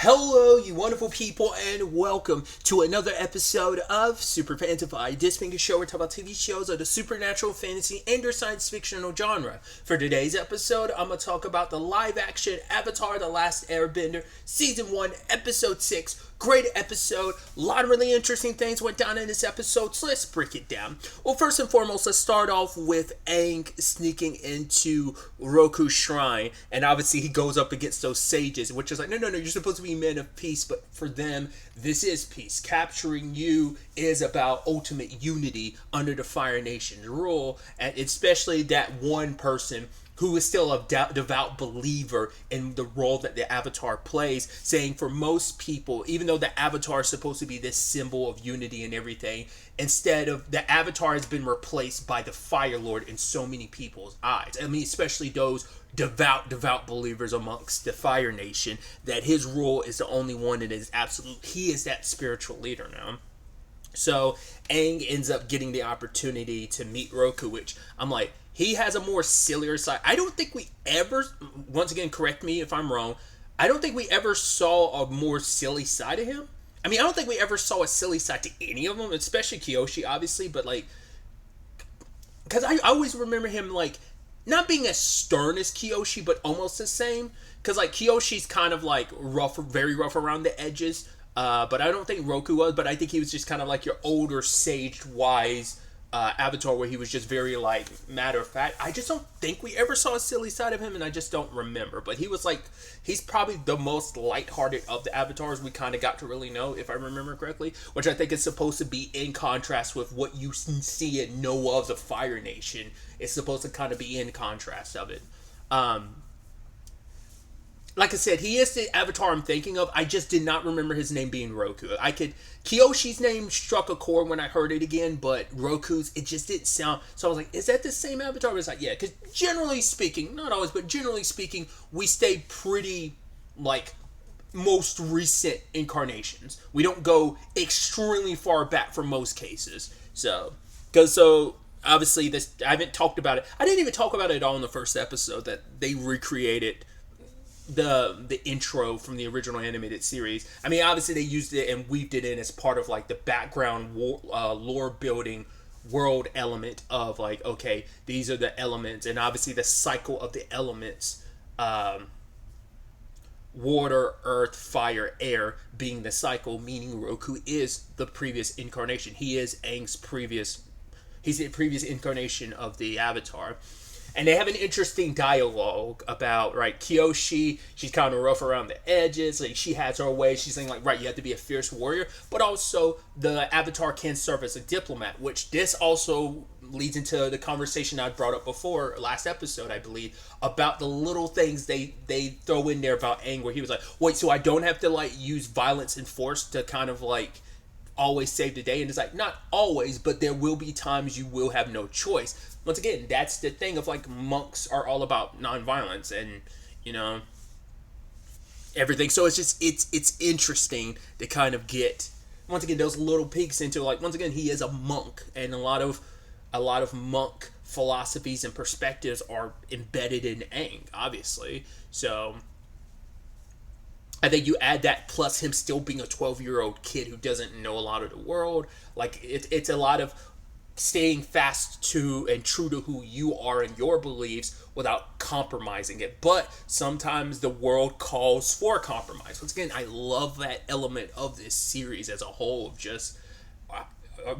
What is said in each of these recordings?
Hello, you wonderful people, and welcome to another episode of SuperFantaFi. This being a show where we talk about TV shows of the supernatural, fantasy, and or science fictional genre. For today's episode, I'm going to talk about the live-action Avatar: The Last Airbender, Season 1, Episode 6. Great episode. A lot of really interesting things went down in this episode, so let's break it down. Well, first and foremost, let's start off with Aang sneaking into Roku's shrine, and obviously he goes up against those sages, which is like, no, you're supposed to be men of peace, but for them, this is peace. Capturing you is about ultimate unity under the Fire Nation's rule, and especially that one person who is still a devout believer in the role that the Avatar plays, saying for most people, even though the Avatar is supposed to be this symbol of unity and everything, instead of the Avatar has been replaced by the Fire Lord in so many people's eyes. I mean, especially those devout believers amongst the Fire Nation, that his rule is the only one that is absolute. He is that spiritual leader now. So Aang ends up getting the opportunity to meet Roku, which I'm like, he has a more sillier side. I don't think we ever, once again, correct me if I'm wrong, I don't think we ever saw a more silly side of him. I mean, I don't think we ever saw a silly side to any of them, especially Kyoshi, obviously, but like, because I always remember him like, not being as stern as Kyoshi, but almost the same. Because like Kyoshi's kind of like rough, very rough around the edges. But I don't think Roku was, but I think he was just kind of like your older, sage, wise Avatar, where he was just very like matter of fact. I just don't think we ever saw a silly side of him, and I just don't remember. But he was like, he's probably the most lighthearted of the Avatars we kind of got to really know, if I remember correctly, which I think is supposed to be in contrast with what you see and know of the Fire Nation. It's supposed to kind of be in contrast of it. Like I said, he is the Avatar I'm thinking of. I just did not remember his name being Roku. Kyoshi's name struck a chord when I heard it again, but Roku's, it just didn't sound. So I was like, is that the same Avatar? I was like, yeah, because generally speaking, not always, but generally speaking, we stay pretty, like, most recent incarnations. We don't go extremely far back for most cases. So, obviously, I haven't talked about it. I didn't even talk about it at all in the first episode, that they recreated the intro from the original animated series. I mean, obviously they used it and weaved it in as part of like the background lore building world element of like, okay, these are the elements, and obviously the cycle of the elements, water, earth, fire, air being the cycle, meaning Roku is the previous incarnation. He is he's the previous incarnation of the Avatar. And they have an interesting dialogue about, right, Kyoshi, she's kind of rough around the edges, like she has her way, she's saying like, right, you have to be a fierce warrior, but also the Avatar can serve as a diplomat, which this also leads into the conversation I brought up before, last episode, I believe, about the little things they throw in there about Aang, where he was like, wait, so I don't have to like use violence and force to kind of like always save the day? And it's like, not always, but there will be times you will have no choice. Once again, that's the thing of like, monks are all about nonviolence and, you know, everything. So it's just, it's interesting to kind of get, once again, those little peeks into like, once again, he is a monk, and a lot of monk philosophies and perspectives are embedded in Aang, obviously. So I think you add that plus him still being a 12-year-old kid who doesn't know a lot of the world. Like, it's a lot of staying fast to and true to who you are and your beliefs without compromising it. But sometimes the world calls for compromise. Once again, I love that element of this series as a whole. Just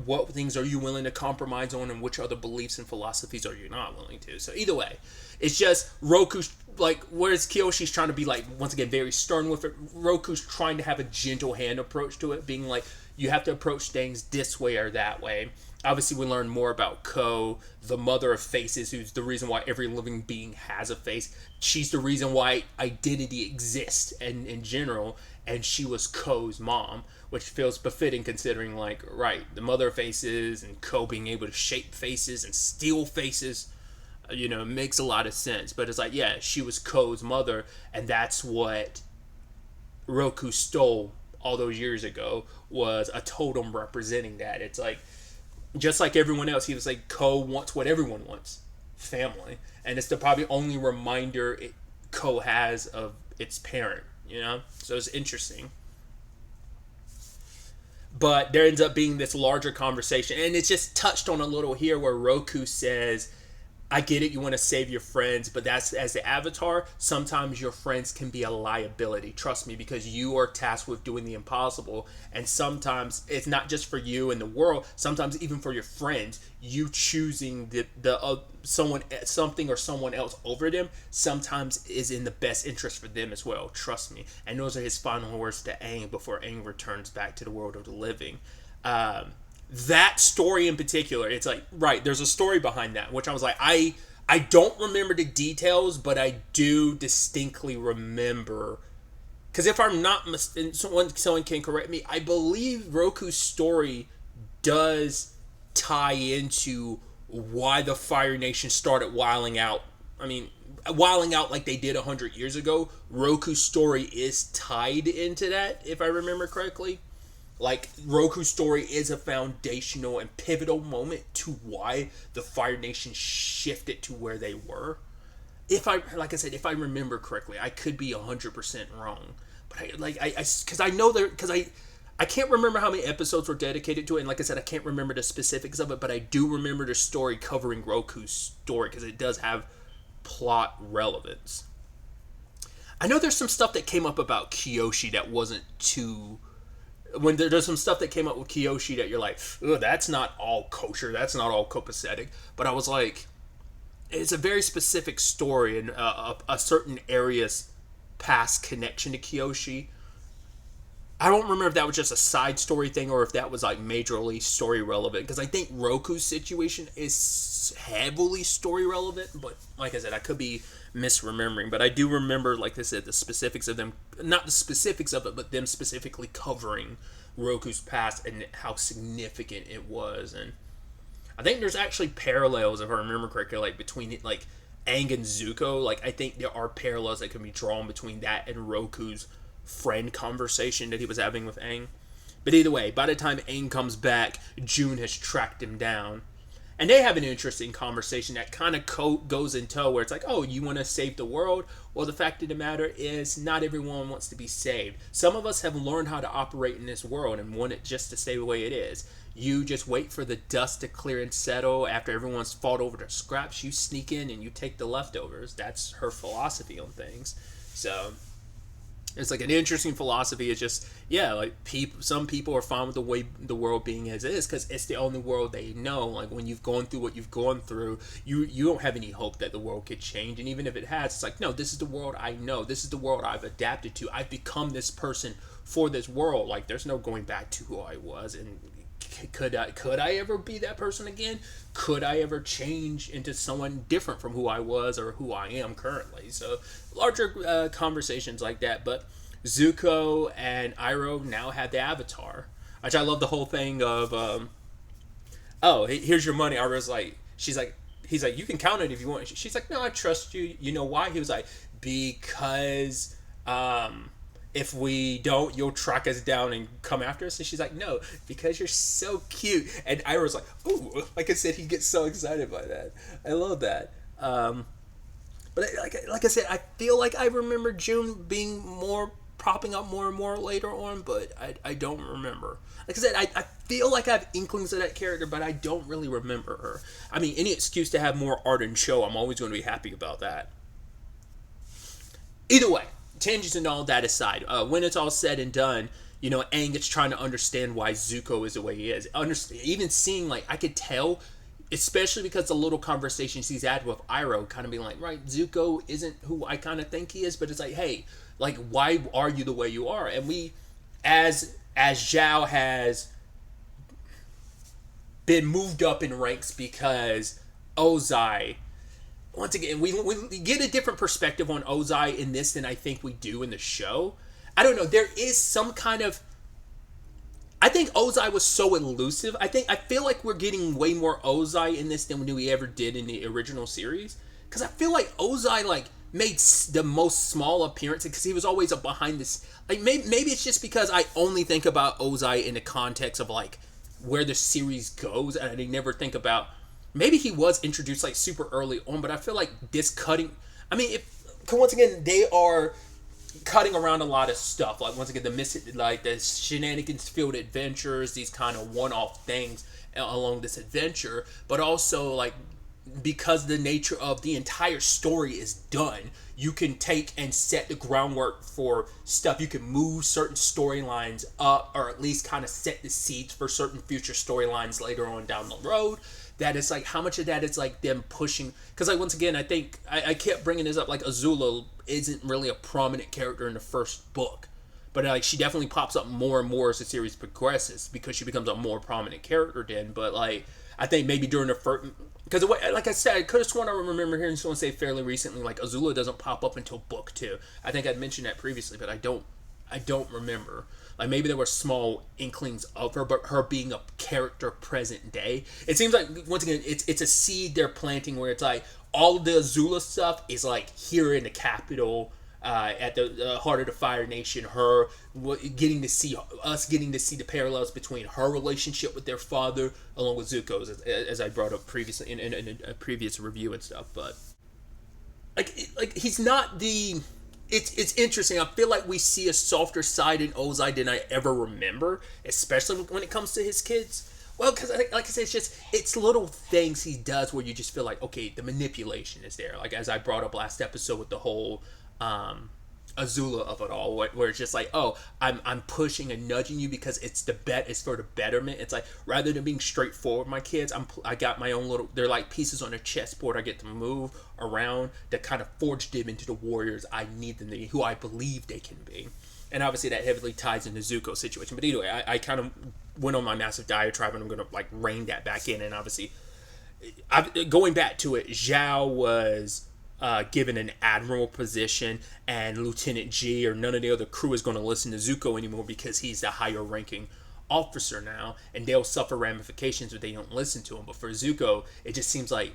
what things are you willing to compromise on, and which other beliefs and philosophies are you not willing to? So either way, it's just Roku's like, whereas Kyoshi's trying to be like, once again, very stern with it, Roku's trying to have a gentle hand approach to it, being like, you have to approach things this way or that way. Obviously, we learn more about Ko, the mother of faces, who's the reason why every living being has a face. She's the reason why identity exists in general, and she was Ko's mom, which feels befitting considering, like, right, the mother of faces and Ko being able to shape faces and steal faces, you know, makes a lot of sense. But it's like, yeah, she was Ko's mother, and that's what Roku stole all those years ago, was a totem representing that. It's like, just like everyone else, he was like, Ko wants what everyone wants, family. And it's the probably only reminder Ko has of its parent, you know? So it's interesting. But there ends up being this larger conversation, and it's just touched on a little here where Roku says, I get it, you want to save your friends, but that's as the avatar, sometimes your friends can be a liability. Trust me, because you are tasked with doing the impossible. And sometimes it's not just for you and the world, sometimes even for your friends, you choosing the someone, something or someone else over them sometimes is in the best interest for them as well. Trust me. And those are his final words to Aang before Aang returns back to the world of the living. That story in particular, it's like, right, there's a story behind that, which I was like, I don't remember the details, but I do distinctly remember, because if I'm not mistaken, someone can correct me, I believe Roku's story does tie into why the Fire Nation started wilding out. I mean, wilding out like they did 100 years ago. Roku's story is tied into that, if I remember correctly. Like, Roku's story is a foundational and pivotal moment to why the Fire Nation shifted to where they were. If I, like I said, if I remember correctly, I could be 100% wrong. But because I know there, because I can't remember how many episodes were dedicated to it, and like I said, I can't remember the specifics of it, but I do remember the story covering Roku's story, because it does have plot relevance. I know there's some stuff that came up about Kyoshi that wasn't too... When there's some stuff that came up with Kyoshi that you're like, oh, that's not all kosher, that's not all copacetic. But I was like, it's a very specific story and a certain area's past connection to Kyoshi. I don't remember if that was just a side story thing or if that was like majorly story relevant, because I think Roku's situation is heavily story relevant, but like I said, I could be misremembering, but I do remember, like I said, the specifics of them, not the specifics of it, but them specifically covering Roku's past and how significant it was. And I think there's actually parallels, if I remember correctly, like between like Aang and Zuko. Like, I think there are parallels that can be drawn between that and Roku's friend conversation that he was having with Aang. But either way, by the time Aang comes back, June has tracked him down. And they have an interesting conversation that kind of goes in tow, where it's like, oh, you want to save the world? Well, the fact of the matter is, not everyone wants to be saved. Some of us have learned how to operate in this world and want it just to stay the way it is. You just wait for the dust to clear and settle. After everyone's fought over the scraps, you sneak in and you take the leftovers. That's her philosophy on things. So it's like an interesting philosophy. It's just, yeah, like some people are fine with the way the world being as is because it's the only world they know. Like, when you've gone through what you've gone through, you don't have any hope that the world could change. And even if it has, it's like, no, this is the world I know. This is the world I've adapted to. I've become this person for this world. Like, there's no going back to who I was. And could I ever be that person again? Could I ever change into someone different from who I was or who I am currently? So larger conversations like that. But Zuko and Iroh now have the Avatar, which I love the whole thing of, oh, here's your money. Iroh's like, he's like, you can count it if you want. She's like, no, I trust you. You know why? He was like, because if we don't, you'll track us down and come after us. And she's like, no, because you're so cute. And Iroh's like, ooh, like I said, he gets so excited by that. I love that. But like I said, I feel like I remember June being popping up more and more later on, but I don't remember. Like I said, I feel like I have inklings of that character, but I don't really remember her. I mean, any excuse to have more art and show, I'm always going to be happy about that. Either way, tangents and all that aside, when it's all said and done, you know, Aang is trying to understand why Zuko is the way he is. Even seeing, like, I could tell, especially because the little conversations he's had with Iroh, kind of being like, right, Zuko isn't who I kind of think he is, but it's like, hey, like, why are you the way you are? And we, as Zhao has been moved up in ranks because Ozai, once again, we get a different perspective on Ozai in this than I think we do in the show. I don't know. There is some kind of... I think Ozai was so elusive. I feel like we're getting way more Ozai in this than we ever did in the original series. Because I feel like Ozai, like, made the most small appearance because he was always a behind this... Like, maybe it's just because I only think about Ozai in the context of, like, where the series goes, and I never think about... Maybe he was introduced, like, super early on, but I feel like this cutting... I mean, once again, they are cutting around a lot of stuff. Like once again, the shenanigans filled adventures, these kind of one-off things along this adventure, but also like because the nature of the entire story is done, you can take and set the groundwork for stuff. You can move certain storylines up, or at least kind of set the seeds for certain future storylines later on down the road. That is like how much of that is like them pushing, because like once again, I think I kept bringing this up, like Azula isn't really a prominent character in the first book, but like she definitely pops up more and more as the series progresses because she becomes a more prominent character then. But like I think maybe during the first, because like I said, I could have sworn I remember hearing someone say fairly recently like Azula doesn't pop up until book 2. I think I'd mentioned that previously, but I don't remember. Like maybe there were small inklings of her, but her being a character present day, it seems like once again it's a seed they're planting where it's like all of the Azula stuff is like here in the capital, at the heart of the Fire Nation. Her getting to see the parallels between her relationship with their father along with Zuko's, as I brought up previously in a previous review and stuff. But like he's not the. It's interesting. I feel like we see a softer side in Ozai than I ever remember, especially when it comes to his kids. Well, because like I said, it's little things he does where you just feel like, okay, the manipulation is there. Like as I brought up last episode with the whole Azula of it all, where it's just like, oh, I'm pushing and nudging you because it's for the betterment. It's like rather than being straightforward, my kids, I got my own little. They're like pieces on a chessboard. I get to move around that kind of forge them into the warriors I need them to be, who I believe they can be. And obviously that heavily ties into Zuko's situation. But anyway, I kind of went on my massive diatribe, and I'm gonna like rein that back in. And obviously, going back to it, Zhao was given an admiral position, and Lieutenant G or none of the other crew is going to listen to Zuko anymore because he's the higher ranking officer now, and they'll suffer ramifications if they don't listen to him. But for Zuko, it just seems like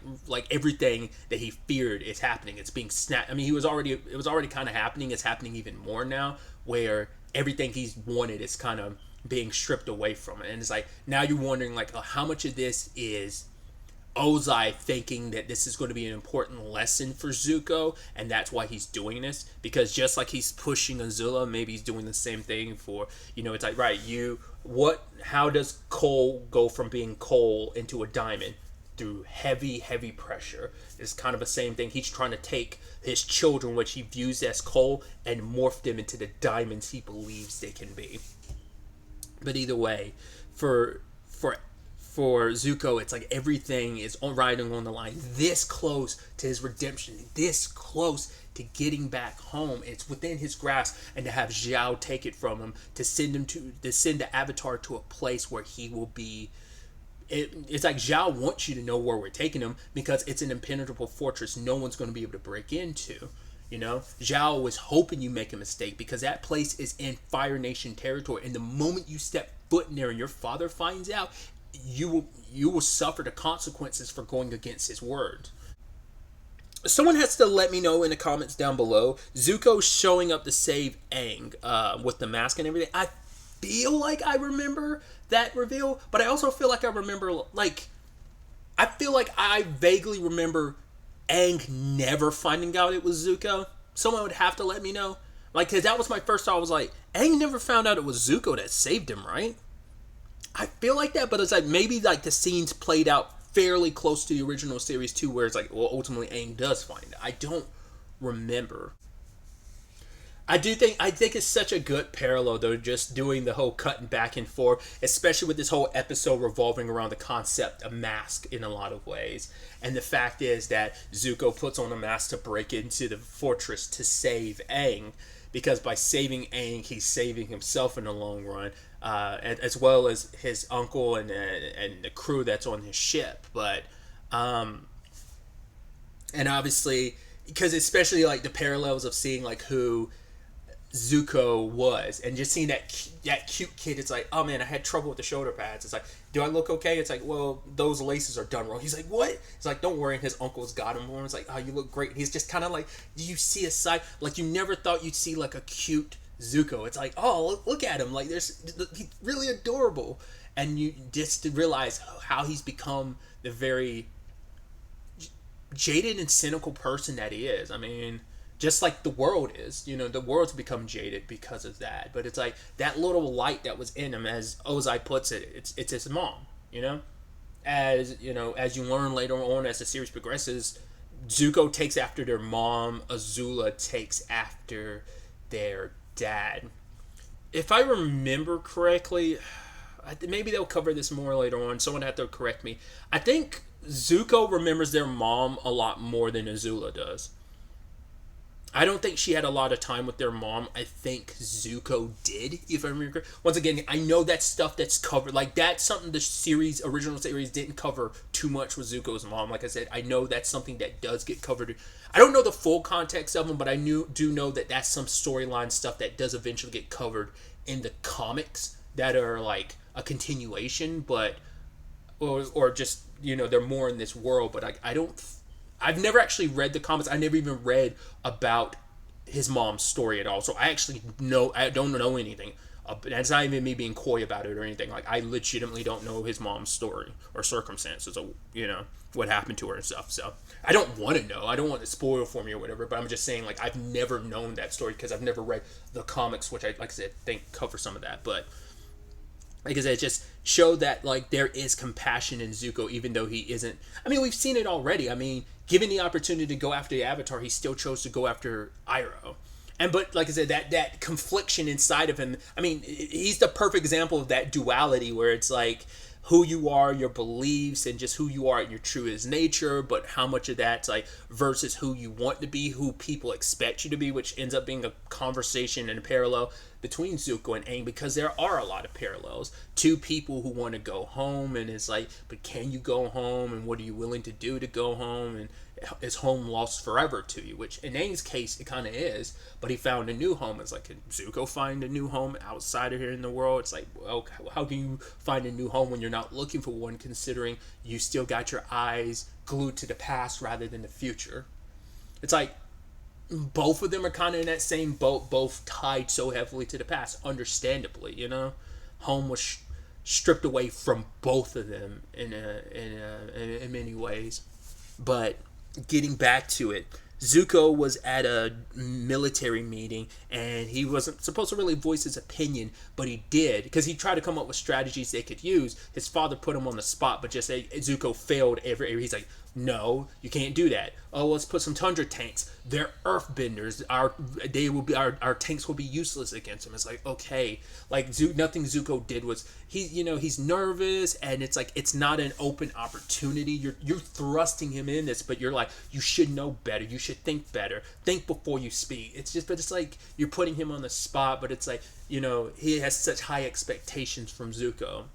everything that he feared is happening. It's being snapped. I mean, it was already kind of happening. It's happening even more now, where everything he's wanted is kind of being stripped away from it. And it's like now you're wondering like, oh, how much of this is Ozai thinking that this is going to be an important lesson for Zuko, and that's why he's doing this. Because just like he's pushing Azula, maybe he's doing the same thing for, it's like, right, how does coal go from being coal into a diamond? Through heavy pressure. It's kind of the same thing. He's trying to take his children, which he views as coal, and morph them into the diamonds he believes they can be. But either way, for Zuko, it's like everything is riding on the line. This close to his redemption, this close to getting back home. It's within his grasp, and to have Zhao take it from him, to send the Avatar to a place where he will be. It's like Zhao wants you to know where we're taking him because it's an impenetrable fortress no one's going to be able to break into. Zhao was hoping you make a mistake because that place is in Fire Nation territory, and the moment you step foot in there and your father finds out, you will suffer the consequences for going against his word. Someone has to let me know in the comments down below. Zuko showing up to save Aang with the mask and everything. I feel like I remember that reveal, but I also feel like I vaguely remember Aang never finding out it was Zuko. Someone would have to let me know. Because that was my first thought. I was like, Aang never found out it was Zuko that saved him, right? I feel like that, but it's like maybe like the scenes played out fairly close to the original series too, where it's like, well, ultimately Aang does find it. I don't remember. I think it's such a good parallel though, just doing the whole cutting back and forth, especially with this whole episode revolving around the concept of mask in a lot of ways. And the fact is that Zuko puts on a mask to break into the fortress to save Aang, because by saving Aang, he's saving himself in the long run. As well as his uncle and the crew that's on his ship. But and obviously, because especially like the parallels of seeing like who Zuko was, and just seeing that cute kid, it's like, oh man, I had trouble with the shoulder pads. It's like, do I look okay? It's like, well, those laces are done wrong. He's like, what? It's like, don't worry. And his uncle's got him warm. It's like, oh, you look great. And he's just kind of like, do you see a side, like you never thought you'd see like a cute Zuko. It's like, oh, look at him, like he's really adorable. And you just realize how he's become the very jaded and cynical person that he is. I mean, just like the world is. The world's become jaded because of that. But it's like that little light that was in him, as Ozai puts it, it's his mom. As you learn later on as the series progresses, Zuko takes after their mom, Azula takes after their dad. If I remember correctly, maybe they'll cover this more later on. Someone had to correct me. I think Zuko remembers their mom a lot more than Azula does. I don't think she had a lot of time with their mom. I think Zuko did, if I remember. Once again, I know that's stuff that's covered. Like, that's something the original series didn't cover too much with Zuko's mom. Like I said, I know that's something that does get covered. I don't know the full context of them, but I do know that that's some storyline stuff that does eventually get covered in the comics that are like a continuation, but or just they're more in this world. But I've never actually read the comics. I never even read about his mom's story at all. So I don't know anything. That's not even me being coy about it or anything. Like, I legitimately don't know his mom's story or circumstances of, what happened to her and stuff. So I don't want to know. I don't want to spoil for me or whatever, but I'm just saying, like, I've never known that story because I've never read the comics, which like I said, think cover some of that. But like I said, just show that, like, there is compassion in Zuko, even though he isn't. I mean, we've seen it already. I mean, given the opportunity to go after the Avatar, he still chose to go after Iroh. But like I said, that confliction inside of him. I mean, he's the perfect example of that duality where it's like who you are, your beliefs, and just who you are in your truest nature, but how much of that's like versus who you want to be, who people expect you to be, which ends up being a conversation and a parallel between Zuko and Aang, because there are a lot of parallels. Two people who want to go home, and it's like, but can you go home, and what are you willing to do to go home, and is home lost forever to you? Which in Aang's case it kind of is, but he found a new home. It's like, can Zuko find a new home outside of here in the world? It's like, well, how can you find a new home when you're not looking for one, considering you still got your eyes glued to the past rather than the future? It's like both of them are kind of in that same boat, both tied so heavily to the past, understandably. Home was stripped away from both of them in many ways. But getting back to it, Zuko was at a military meeting and he wasn't supposed to really voice his opinion, but he did because he tried to come up with strategies they could use. His father put him on the spot, but just say Zuko failed every. He's like, no, you can't do that. Oh, let's put some tundra tanks. They're earthbenders. Our tanks will be useless against them. It's like, okay, like nothing Zuko did was he's nervous, and it's like it's not an open opportunity. You're thrusting him in this, but you're like, you should know better. You should think better. Think before you speak. But it's like you're putting him on the spot, but it's like he has such high expectations from Zuko.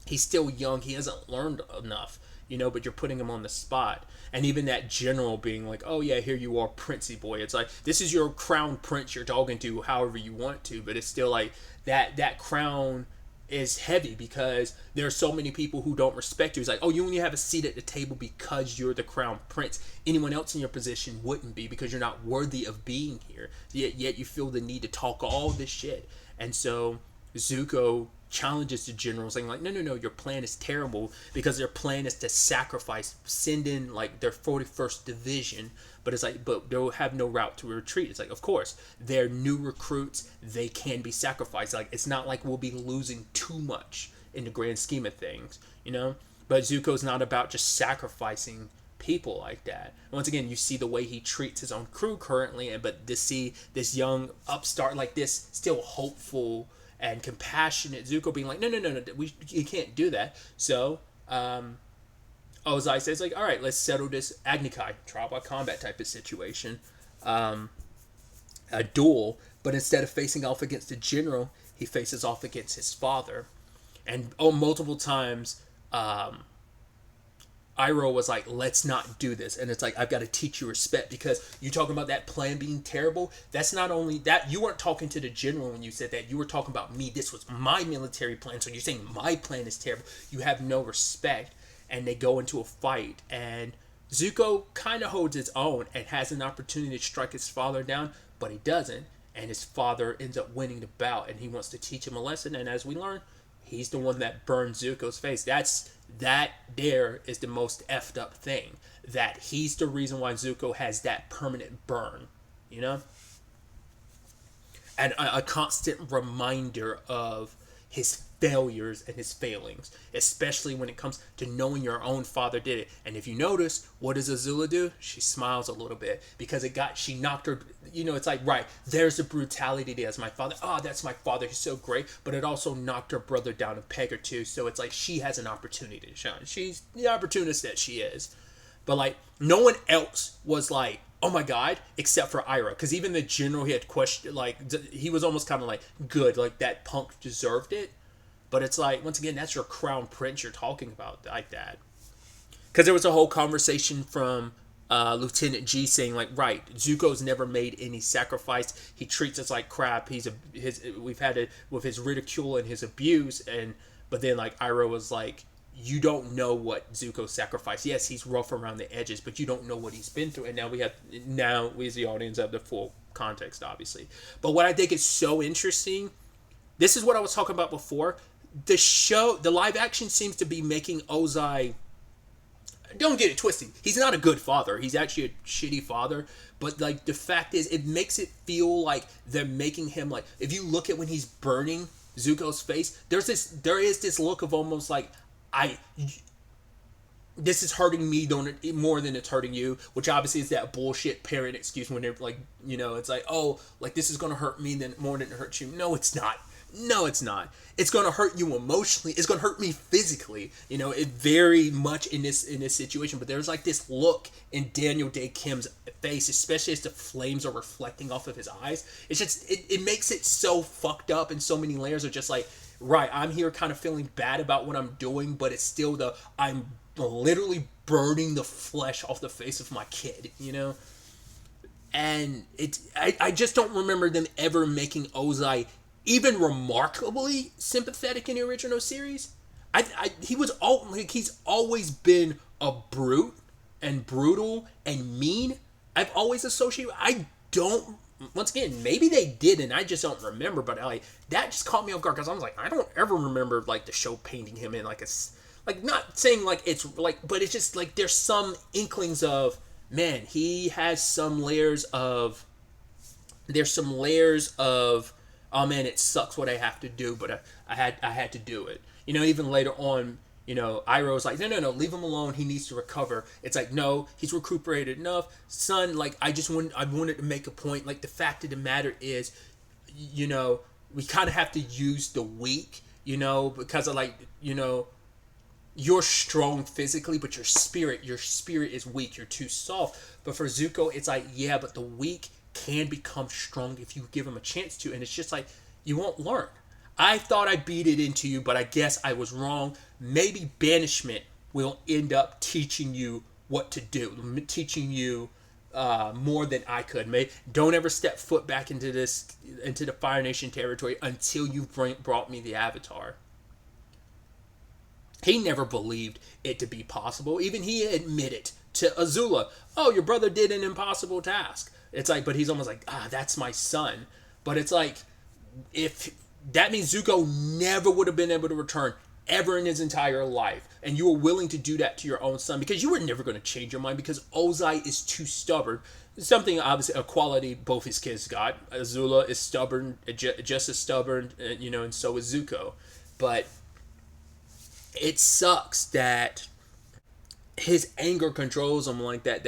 He's still young. He hasn't learned enough. But you're putting him on the spot. And even that general being like, oh yeah, here you are, princey boy. It's like, this is your crown prince you're talking to however you want to, but it's still like, that crown is heavy because there are so many people who don't respect you. It's like, oh, you only have a seat at the table because you're the crown prince. Anyone else in your position wouldn't be because you're not worthy of being here. Yet you feel the need to talk all this shit. And so Zuko challenges the general saying like, no, your plan is terrible because their plan is to send in like their 41st division, but it's like, but they'll have no route to retreat. It's like, of course, they're new recruits, they can be sacrificed. Like, it's not like we'll be losing too much in the grand scheme of things, but Zuko's not about just sacrificing people like that. And once again, you see the way he treats his own crew currently, but to see this young upstart like this, still hopeful and compassionate Zuko being like, no, you can't do that. So, Ozai says like, all right, let's settle this Agni Kai, trial by combat type of situation, a duel. But instead of facing off against the general, he faces off against his father, and multiple times, Iroh was like, let's not do this. And it's like, I've got to teach you respect because you talking about that plan being terrible. That's not only that, you weren't talking to the general when you said that. You were talking about me. This was my military plan. So you're saying my plan is terrible. You have no respect. And they go into a fight. And Zuko kind of holds his own and has an opportunity to strike his father down, but he doesn't. And his father ends up winning the bout. And he wants to teach him a lesson. And as we learn, he's the one that burned Zuko's face. That there is the most effed up thing. That he's the reason why Zuko has that permanent burn you know? And a constant reminder of his failures and his failings, especially when it comes to knowing your own father did it. And if you notice, what does Azula do? She smiles a little bit because she knocked her, it's like, right, there's the brutality there. As my father, that's my father, he's so great, but it also knocked her brother down a peg or two, so it's like she has an opportunity to shine. She's the opportunist that she is. But like, no one else was like, oh my god, except for Iroh, because even the general, he had questioned, like, he was almost kind of like, good, like, that punk deserved it. But it's like, once again, that's your crown prince you're talking about like that. Because there was a whole conversation from Lieutenant G saying, like, right, Zuko's never made any sacrifice. He treats us like crap. We've had it with his ridicule and his abuse, but then like Iroh was like, you don't know what Zuko sacrificed. Yes, he's rough around the edges, but you don't know what he's been through. And now we as the audience have the full context, obviously. But what I think is so interesting, this is what I was talking about before. The live action seems to be making Ozai, don't get it twisted, he's not a good father. He's actually a shitty father. But like, the fact is, it makes it feel like they're making him like, if you look at when he's burning Zuko's face, there is this look of almost like, this is hurting me more than it's hurting you, which obviously is that bullshit parent excuse when they're like, it's like, oh, like, this is gonna hurt me more than it hurts you. No, it's not. It's gonna hurt you emotionally. It's gonna hurt me physically. It very much in this situation. But there's like this look in Daniel Day Kim's face, especially as the flames are reflecting off of his eyes. It's just it makes it so fucked up, and so many layers are just like, right, I'm here kind of feeling bad about what I'm doing, but it's still I'm literally burning the flesh off the face of my kid, And I just don't remember them ever making Ozai even remarkably sympathetic in the original series. He's always been a brute and brutal and mean. I've always associated, once again, maybe they did and I just don't remember, but that just caught me off guard, because I was like, I don't ever remember like the show painting him in like not saying like it's like, but it's just like there's some inklings of, man, he has some layers of, oh man, it sucks what I have to do, but I had to do it. Even later on, Iroh's like, no, leave him alone. He needs to recover. It's like, no, he's recuperated enough. Son, like, I wanted to make a point. Like, the fact of the matter is, we kind of have to use the weak, because of like, you're strong physically, but your spirit is weak. You're too soft. But for Zuko, it's like, yeah, but the weak can become strong if you give him a chance to. And it's just like, you won't learn. I thought I beat it into you, but I guess I was wrong. Maybe banishment will end up teaching you what to do, teaching you more than I could. Don't ever step foot back into the Fire Nation territory until you brought me the Avatar. He never believed it to be possible. Even he admitted to Azula, oh, your brother did an impossible task. It's like, but he's almost like, that's my son. But it's like, if that means Zuko never would have been able to return ever in his entire life, and you were willing to do that to your own son because you were never going to change your mind, because Ozai is too stubborn. Something, obviously, a quality both his kids got. Azula is stubborn, just as stubborn, and so is Zuko. But it sucks that his anger controls him like that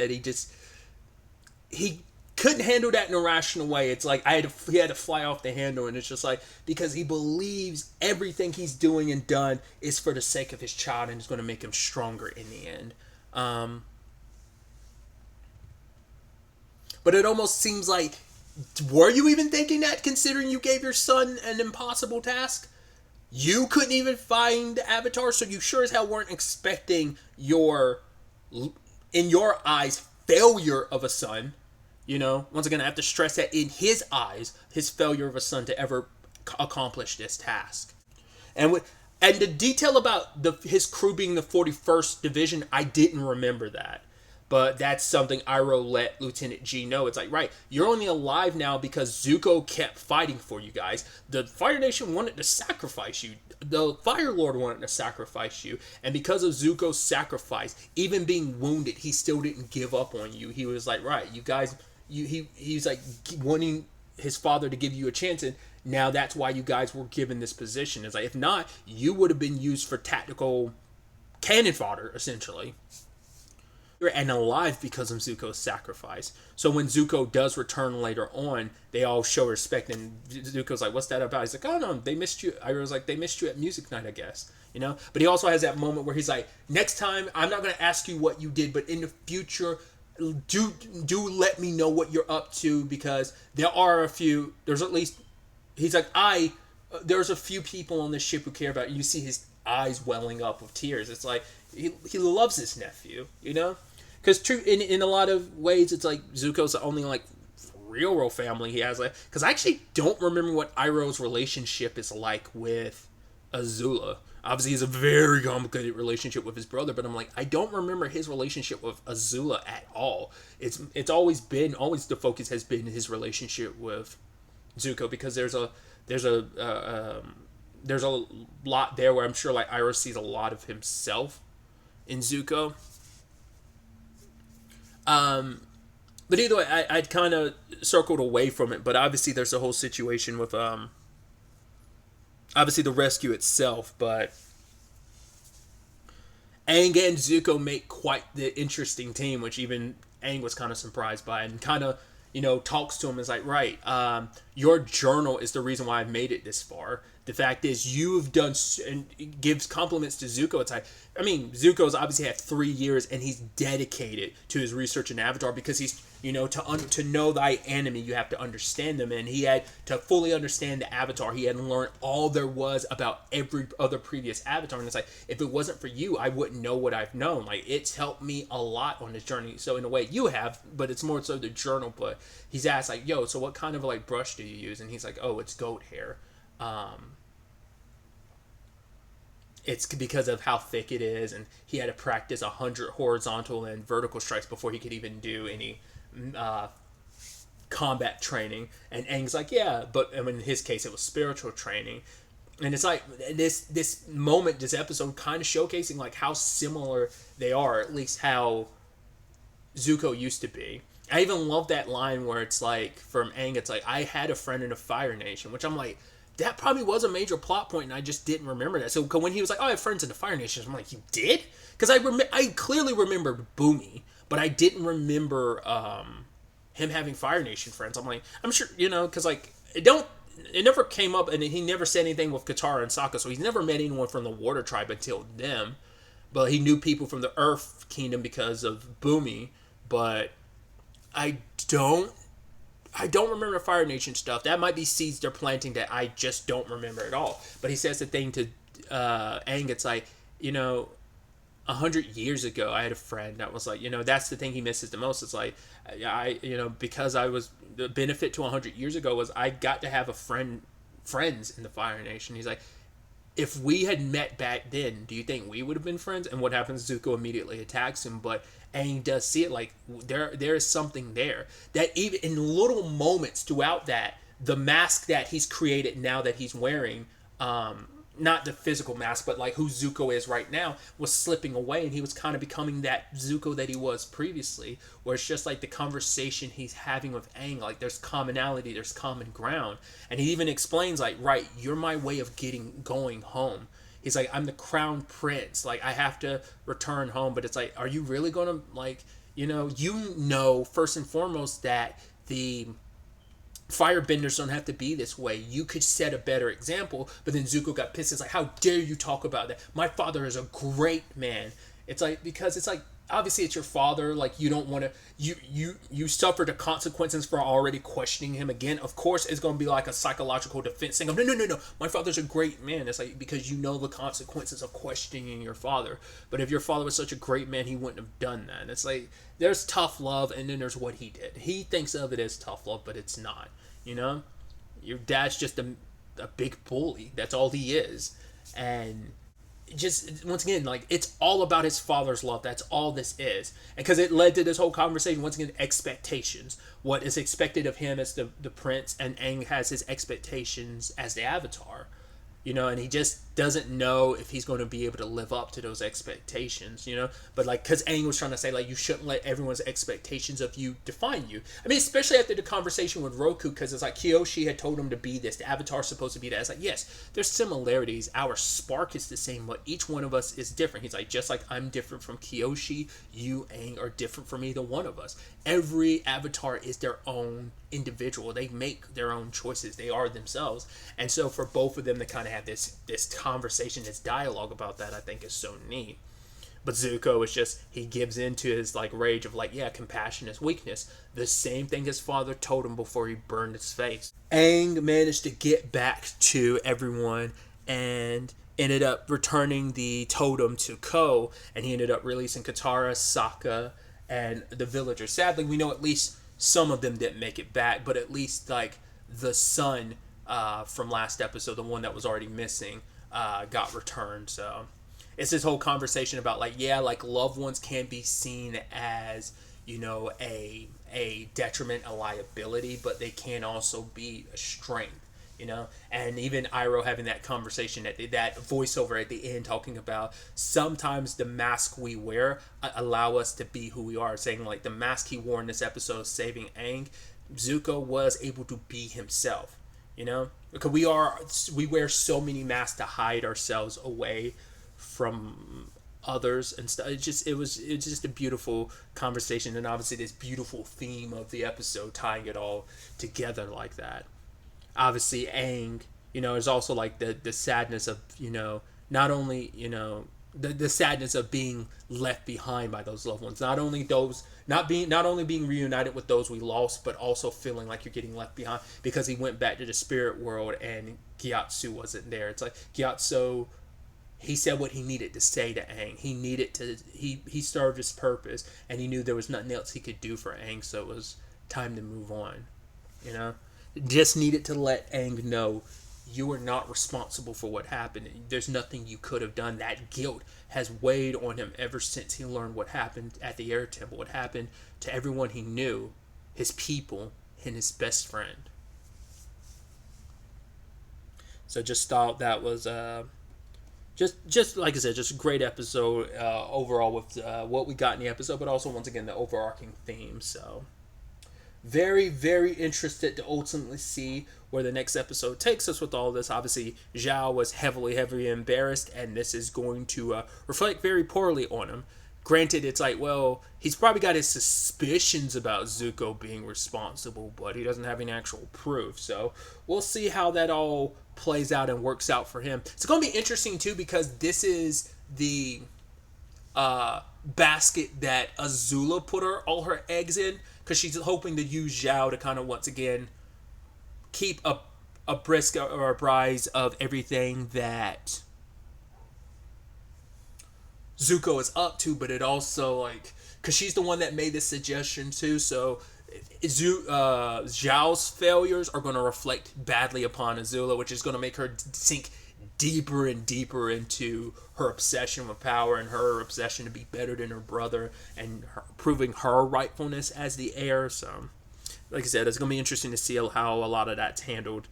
he couldn't handle that in a rational way. It's like he had to fly off the handle, and it's just like, because he believes everything he's doing and done is for the sake of his child and is going to make him stronger in the end. But it almost seems like, were you even thinking that, considering you gave your son an impossible task? You couldn't even find the Avatar, so you sure as hell weren't expecting in your eyes, failure of a son. Once again, I have to stress that in his eyes, his failure of a son to ever accomplish this task. And the detail about his crew being the 41st Division, I didn't remember that. But that's something Iroh let Lieutenant G know. It's like, right, you're only alive now because Zuko kept fighting for you guys. The Fire Nation wanted to sacrifice you. The Fire Lord wanted to sacrifice you. And because of Zuko's sacrifice, even being wounded, he still didn't give up on you. He was like, right, you guys, he's like wanting his father to give you a chance, and now that's why you guys were given this position. It's like, if not, you would have been used for tactical cannon fodder, essentially, and alive because of Zuko's sacrifice. So when Zuko does return later on, they all show respect, and Zuko's like, "What's that about?" He's like, "Oh no, they missed you." I was like, "They missed you at music night, I guess." You know. But he also has that moment where he's like, "Next time, I'm not going to ask you what you did, but in the future, do let me know what you're up to, because there are a few. There's at least." He's like, there's a few people on this ship who care about you. You see his eyes welling up with tears. It's like he loves his nephew, you know. Because true, in a lot of ways, it's like Zuko's the only like real family he has. Like, because I actually don't remember what Iroh's relationship is like with Azula. Obviously, he's a very complicated relationship with his brother, but I'm like, I don't remember his relationship with Azula at all. It's always the focus has been his relationship with Zuko, because there's a lot there where I'm sure like Iroh sees a lot of himself in Zuko. But either way, I'd kind of circled away from it. But obviously, there's a whole situation with obviously the rescue itself. But Aang and Zuko make quite the interesting team, which even Aang was kind of surprised by, and kind of talks to him. Is like, right, your journal is the reason why I've made it this far. The fact is, you've done, and gives compliments to Zuko. It's like, I mean, Zuko's obviously had 3 years, and he's dedicated to his research in Avatar, because he's, to know thy enemy, you have to understand them, and he had to fully understand the Avatar. He had learned all there was about every other previous Avatar, and it's like, if it wasn't for you, I wouldn't know what I've known. Like, it's helped me a lot on this journey. So in a way, you have, but it's more so the journal. But he's asked like, yo, so what kind of like brush do you use? And he's like, oh, it's goat hair. It's because of how thick it is, and he had to practice 100 horizontal and vertical strikes before he could even do any combat training. And Aang's like, yeah, but in his case, it was spiritual training. And it's like this moment, this episode, kind of showcasing like how similar they are, at least how Zuko used to be. I even love that line where it's like, from Aang, it's like, I had a friend in the Fire Nation, which I'm like, that probably was a major plot point, and I just didn't remember that. So when he was like, oh, I have friends in the Fire Nation, I'm like, you did? Because I clearly remembered Boomy, but I didn't remember him having Fire Nation friends. I'm like, I'm sure, because like, it never came up, and he never said anything with Katara and Sokka, so he's never met anyone from the Water Tribe until them. But he knew people from the Earth Kingdom because of Boomy, but I don't remember the Fire Nation stuff. That might be seeds they're planting that I just don't remember at all. But he says the thing to Aang, it's like, 100 years ago, I had a friend that was like, that's the thing he misses the most. It's like, because the benefit to 100 years ago was I got to have friends in the Fire Nation. He's like, if we had met back then, do you think we would have been friends? And what happens? Zuko immediately attacks him, but Aang does see it like there is something there that even in little moments throughout that, the mask that he's created now that he's wearing, not the physical mask, but like who Zuko is right now, was slipping away, and he was kind of becoming that Zuko that he was previously, where it's just like the conversation he's having with Aang, like there's commonality, there's common ground. And he even explains like, right, you're my way of going home. He's like, I'm the crown prince. Like, I have to return home. But it's like, are you really going to, like, first and foremost that the firebenders don't have to be this way. You could set a better example. But then Zuko got pissed. It's like, how dare you talk about that? My father is a great man. It's like, because it's like, obviously it's your father. Like, you don't want to, you suffer the consequences for already questioning him again. Of course, it's going to be like a psychological defense thing of, no, my father's a great man. It's like, because you know the consequences of questioning your father. But if your father was such a great man, he wouldn't have done that. And it's like, there's tough love, and then there's what he did. He thinks of it as tough love, but it's not. Your dad's just a big bully. That's all he is. And just once again, like, it's all about his father's love. That's all this is. And because it led to this whole conversation, once again, expectations. What is expected of him as the prince, and Aang has his expectations as the Avatar. and he just doesn't know if he's going to be able to live up to those expectations, but like, because Aang was trying to say, like, you shouldn't let everyone's expectations of you define you. I mean, especially after the conversation with Roku, because it's like Kyoshi had told him to be this, the Avatar's supposed to be that. It's like, yes, there's similarities, our spark is the same, but each one of us is different. He's like, just like I'm different from Kyoshi, you, Aang, are different from either one of us. Every Avatar is their own individual. They make their own choices. They are themselves. And so for both of them to kind of have this conversation, this dialogue about that, I think is so neat. But Zuko is just, he gives into his like rage of like, yeah, compassion is weakness. The same thing his father told him before he burned his face. Aang managed to get back to everyone and ended up returning the totem to Ko, and he ended up releasing Katara, Sokka, and the villagers. Sadly, we know at least some of them didn't make it back, but at least like the son from last episode, the one that was already missing, got returned. So it's this whole conversation about like, yeah, like loved ones can be seen as, a detriment, a liability, but they can also be a strength. And even Iroh having that conversation, that voiceover at the end, talking about sometimes the mask we wear allow us to be who we are, saying like the mask he wore in this episode of saving Aang, Zuko was able to be himself, because we wear so many masks to hide ourselves away from others and stuff. It was just a beautiful conversation, and obviously this beautiful theme of the episode tying it all together like that. Obviously Aang, is also like the sadness of, not only, the sadness of being left behind by those loved ones. Not only being reunited with those we lost, but also feeling like you're getting left behind because he went back to the spirit world and Gyatso wasn't there. It's like Gyatso, he said what he needed to say to Aang. He served his purpose, and he knew there was nothing else he could do for Aang, so it was time to move on. Just needed to let Aang know you are not responsible for what happened. There's nothing you could have done. That guilt has weighed on him ever since he learned what happened at the Air Temple, what happened to everyone he knew, his people, and his best friend. So just thought that was just like I said, just a great episode overall with what we got in the episode, but also once again the overarching theme. So very, very interested to ultimately see where the next episode takes us with all this. Obviously, Zhao was heavily embarrassed, and this is going to reflect very poorly on him. Granted, it's like, well, he's probably got his suspicions about Zuko being responsible, but he doesn't have any actual proof. So we'll see how that all plays out and works out for him. It's going to be interesting, too, because this is the basket that Azula put all her eggs in, because she's hoping to use Zhao to kind of once again keep a brisk or a apprise of everything that Zuko is up to, but it also like, because she's the one that made this suggestion too, so Zhao's failures are going to reflect badly upon Azula, which is going to make her sink deeper and deeper into her obsession with power and her obsession to be better than her brother and proving her rightfulness as the heir. So, like I said, it's going to be interesting to see how a lot of that's handled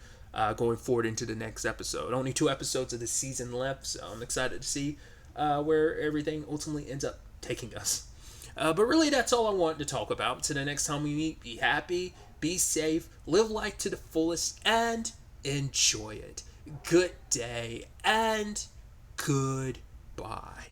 going forward into the next episode. Only 2 episodes of the season left, so I'm excited to see where everything ultimately ends up taking us. But really, that's all I wanted to talk about. Until the next time we meet, be happy, be safe, live life to the fullest, and enjoy it. Good day and goodbye.